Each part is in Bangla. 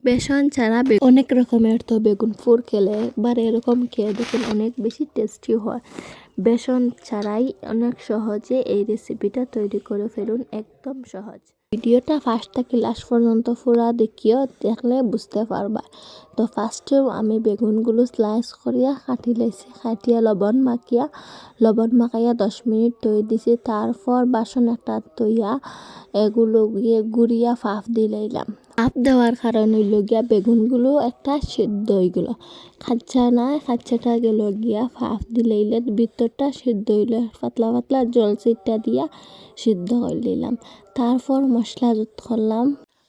বেসন ছাড়া অনেক রকমের তো বেগুন ফুর খেলে একবার এরকম খেয়ে দেখুন, অনেক বেশি টেস্টি হয়। বেসন ছাড়াই অনেক সহজে এই রেসিপিটা তৈরি করে ফেলুন, একদম সহজ। ভিডিওটা ফার্স্ট থেকে লাস্ট পর্যন্ত পুরা দেখিও, দেখলে বুঝতে পারবা। তো ফার্স্টেও আমি বেগুনগুলো স্লাইস করিয়া কাটি লাইছি, কাটিয়া লবণ মাখাইয়া 10 মিনিট তৈ দিছি। তারপর বাসন একটা তৈয়া এগুলো গিয়ে গুড়িয়া ফাফ দিলাইলাম। ফাফ দেওয়ার কারণ হইল গিয়া বেগুনগুলো একটা সিদ্ধ হইগুলো, খাচ্চাটা গেল গিয়া ফাফ দিলাইলে ভিতরটা সিদ্ধ হইলে পাতলা পাতলা জল চিটটা দিয়া সিদ্ধ করে দিলাম। তারপর মশলা যুক্ত করলাম।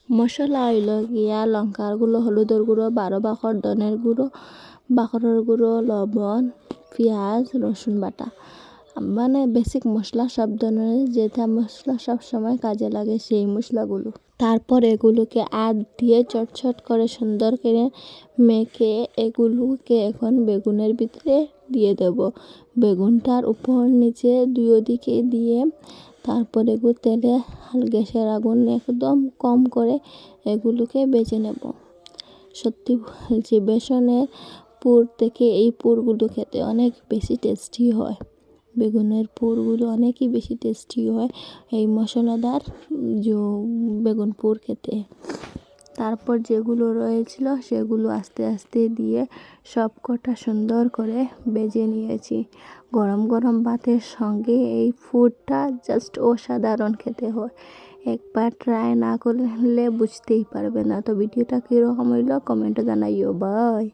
মশলা হইল গিয়া লঙ্কার গুঁড়ো, হলুদের গুঁড়ো, 12 বাকর ধনের গুঁড়ো, বাকরের গুঁড়ো, লবণ, পেঁয়াজ, রসুন বাটা, মানে বেসিক মশলা সব ধরনের, যেটা মশলা সব সময় কাজে লাগে সেই মশলাগুলো। তারপর এগুলোকে দিয়ে চটচট করে সুন্দর করে মেখে এগুলোকে এখন বেগুনের ভিতরে দিয়ে দেব। বেগুনটার উপর নিচে দুই দিকে দিয়ে তারপর এগুলো তেলে গ্যাসের আগুন একদম কম করে এগুলোকে বেজে নেব। সত্যি বলছি, বেসনের পুর থেকে এই পুরগুলো খেতে অনেক বেশি টেস্টি হয়। বেগুনের পুরগুলো অনেকই বেশি টেস্টি হয় এই মশলাদার বেগুন পুর খেতে। তারপর যেগুলো রয়েছিল সেগুলো আস্তে আস্তে দিয়ে সব কটা সুন্দর করে বেজে নিয়েছি। গরম গরম ভাতের সঙ্গে এই ফুডটা জাস্ট অসাধারণ খেতে হয়। একবার ট্রাই না করলে বুঝতেই পারবে না। তো ভিডিওটা কীরকম হইলো কমেন্টে জানাইও। বাই।